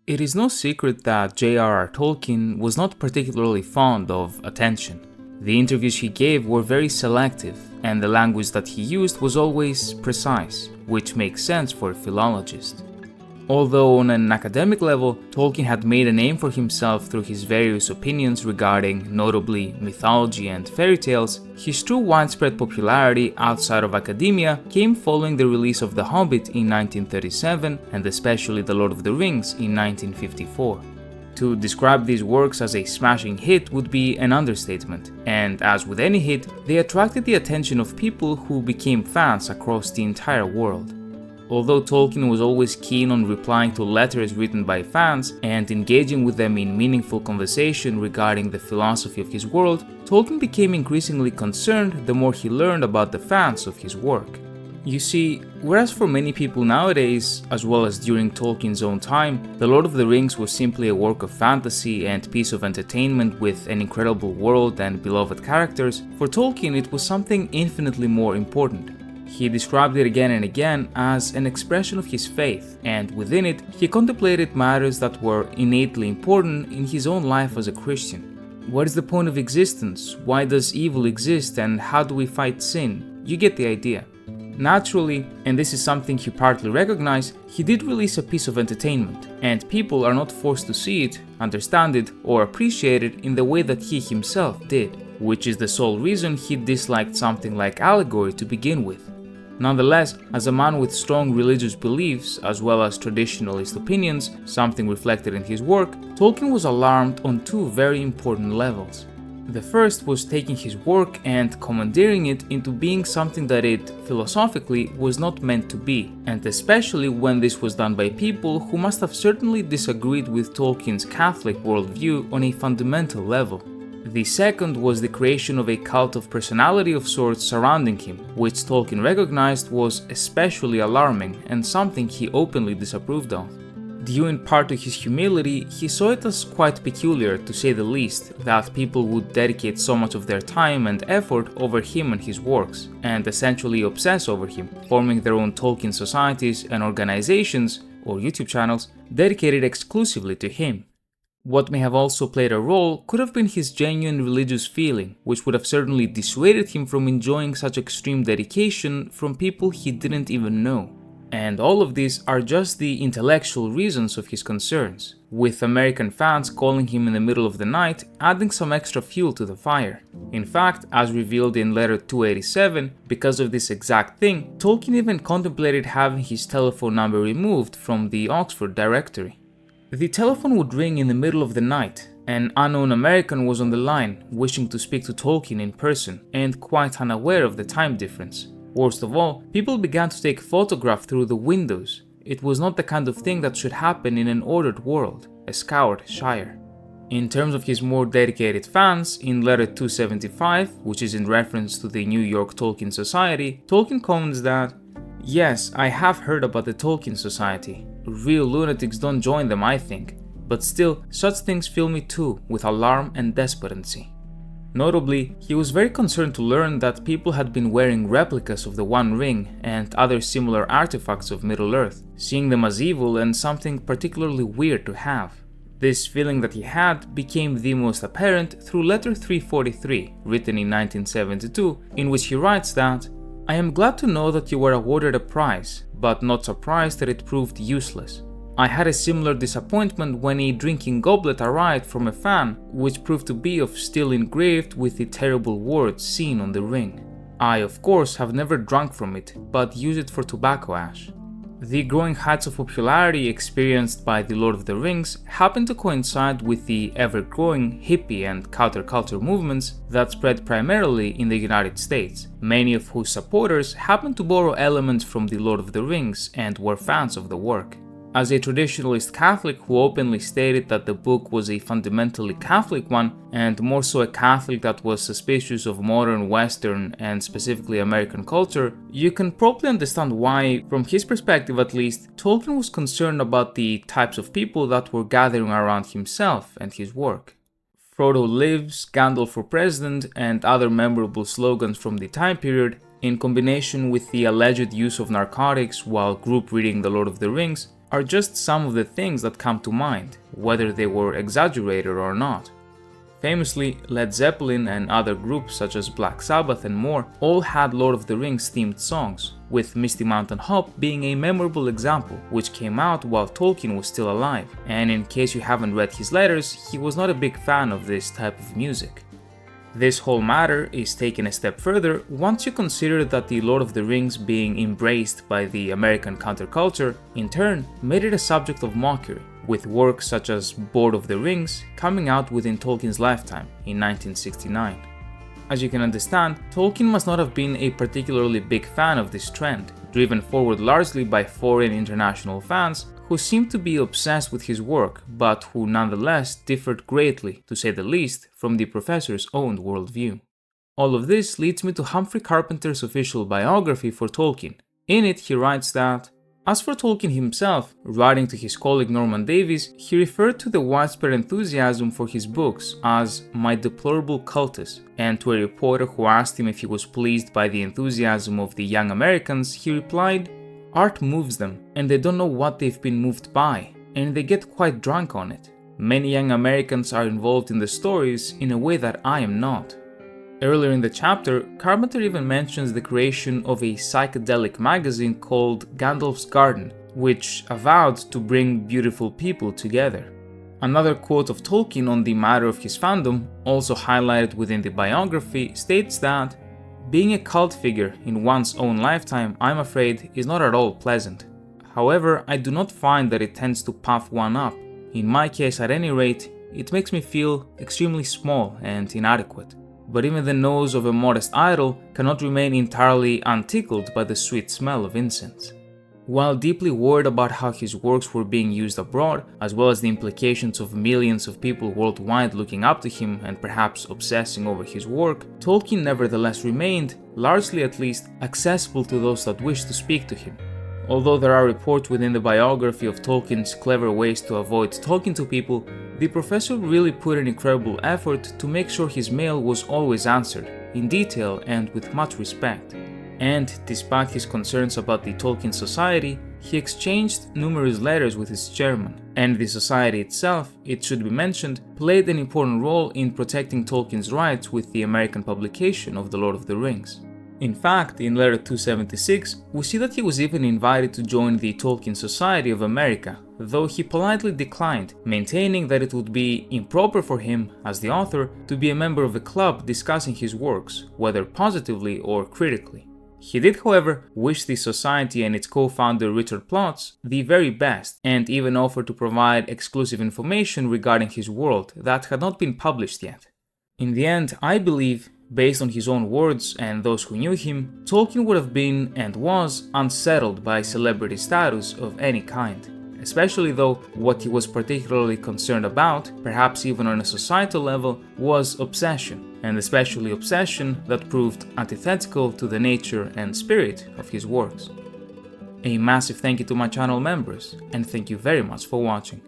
It is no secret that J.R.R. Tolkien was not particularly fond of attention. The interviews he gave were very selective, and the language that he used was always precise, which makes sense for a philologist. Although on an academic level, Tolkien had made a name for himself through his various opinions regarding, notably, mythology and fairy tales, his true widespread popularity outside of academia came following the release of The Hobbit in 1937 and especially The Lord of the Rings in 1954. To describe these works as a smashing hit would be an understatement, and as with any hit, they attracted the attention of people who became fans across the entire world. Although Tolkien was always keen on replying to letters written by fans and engaging with them in meaningful conversation regarding the philosophy of his world, Tolkien became increasingly concerned the more he learned about the fans of his work. You see, whereas for many people nowadays, as well as during Tolkien's own time, The Lord of the Rings was simply a work of fantasy and piece of entertainment with an incredible world and beloved characters, for Tolkien it was something infinitely more important. He described it again and again as an expression of his faith, and within it, he contemplated matters that were innately important in his own life as a Christian. What is the point of existence? Why does evil exist, and how do we fight sin? You get the idea. Naturally, and this is something he partly recognized, he did release a piece of entertainment, and people are not forced to see it, understand it, or appreciate it in the way that he himself did, which is the sole reason he disliked something like allegory to begin with. Nonetheless, as a man with strong religious beliefs as well as traditionalist opinions, something reflected in his work, Tolkien was alarmed on two very important levels. The first was taking his work and commandeering it into being something that it, philosophically, was not meant to be, and especially when this was done by people who must have certainly disagreed with Tolkien's Catholic worldview on a fundamental level. The second was the creation of a cult of personality of sorts surrounding him, which Tolkien recognized was especially alarming and something he openly disapproved of. Due in part to his humility, he saw it as quite peculiar, to say the least, that people would dedicate so much of their time and effort over him and his works, and essentially obsess over him, forming their own Tolkien societies and organizations, or YouTube channels, dedicated exclusively to him. What may have also played a role could have been his genuine religious feeling, which would have certainly dissuaded him from enjoying such extreme dedication from people he didn't even know. And all of these are just the intellectual reasons of his concerns, with American fans calling him in the middle of the night, adding some extra fuel to the fire. In fact, as revealed in letter 287, because of this exact thing, Tolkien even contemplated having his telephone number removed from the Oxford directory. The telephone would ring in the middle of the night. An unknown American was on the line, wishing to speak to Tolkien in person, and quite unaware of the time difference. Worst of all, people began to take photographs through the windows. It was not the kind of thing that should happen in an ordered world, a scoured shire. In terms of his more dedicated fans, in letter 275, which is in reference to the New York Tolkien Society, Tolkien comments that, "Yes, I have heard about the Tolkien Society. Real lunatics don't join them, I think. But still, such things fill me too with alarm and despondency." Notably, he was very concerned to learn that people had been wearing replicas of the One Ring and other similar artifacts of Middle-earth, seeing them as evil and something particularly weird to have. This feeling that he had became the most apparent through letter 343, written in 1972, in which he writes that, "I am glad to know that you were awarded a prize, but not surprised that it proved useless. I had a similar disappointment when a drinking goblet arrived from a fan, which proved to be of steel engraved with the terrible words seen on the ring. I, of course, have never drunk from it, but use it for tobacco ash." The growing heights of popularity experienced by The Lord of the Rings happened to coincide with the ever-growing hippie and counterculture movements that spread primarily in the United States, many of whose supporters happened to borrow elements from The Lord of the Rings and were fans of the work. As a traditionalist Catholic who openly stated that the book was a fundamentally Catholic one, and more so a Catholic that was suspicious of modern Western and specifically American culture, you can probably understand why, from his perspective at least, Tolkien was concerned about the types of people that were gathering around himself and his work. Frodo lives, Gandalf for president, and other memorable slogans from the time period, in combination with the alleged use of narcotics while group reading The Lord of the Rings, are just some of the things that come to mind, whether they were exaggerated or not. Famously, Led Zeppelin and other groups such as Black Sabbath and more all had Lord of the Rings themed songs, with Misty Mountain Hop being a memorable example, which came out while Tolkien was still alive, and in case you haven't read his letters, he was not a big fan of this type of music. This whole matter is taken a step further once you consider that the Lord of the Rings being embraced by the American counterculture, in turn, made it a subject of mockery, with works such as Lord of the Rings coming out within Tolkien's lifetime in 1969. As you can understand, Tolkien must not have been a particularly big fan of this trend, driven forward largely by foreign international fans who seemed to be obsessed with his work, but who nonetheless differed greatly, to say the least, from the professor's own worldview. All of this leads me to Humphrey Carpenter's official biography for Tolkien. In it, he writes that, as for Tolkien himself, writing to his colleague Norman Davies, he referred to the widespread enthusiasm for his books as my deplorable cultus, and to a reporter who asked him if he was pleased by the enthusiasm of the young Americans, he replied, art moves them, and they don't know what they've been moved by, and they get quite drunk on it. Many young Americans are involved in the stories in a way that I am not. Earlier in the chapter, Carpenter even mentions the creation of a psychedelic magazine called Gandalf's Garden, which avowed to bring beautiful people together. Another quote of Tolkien on the matter of his fandom, also highlighted within the biography, states that, being a cult figure in one's own lifetime, I'm afraid, is not at all pleasant. However, I do not find that it tends to puff one up. In my case, at any rate, it makes me feel extremely small and inadequate. But even the nose of a modest idol cannot remain entirely untickled by the sweet smell of incense. While deeply worried about how his works were being used abroad, as well as the implications of millions of people worldwide looking up to him and perhaps obsessing over his work, Tolkien nevertheless remained, largely at least, accessible to those that wished to speak to him. Although there are reports within the biography of Tolkien's clever ways to avoid talking to people, the professor really put an incredible effort to make sure his mail was always answered, in detail and with much respect. And, despite his concerns about the Tolkien Society, he exchanged numerous letters with its chairman, and the society itself, it should be mentioned, played an important role in protecting Tolkien's rights with the American publication of The Lord of the Rings. In fact, in letter 276, we see that he was even invited to join the Tolkien Society of America, though he politely declined, maintaining that it would be improper for him, as the author, to be a member of a club discussing his works, whether positively or critically. He did, however, wish the society and its co-founder Richard Plotz the very best, and even offered to provide exclusive information regarding his world that had not been published yet. In the end, I believe, based on his own words and those who knew him, Tolkien would have been and was unsettled by celebrity status of any kind, especially though what he was particularly concerned about, perhaps even on a societal level, was obsession, and especially obsession that proved antithetical to the nature and spirit of his works. A massive thank you to my channel members, and thank you very much for watching.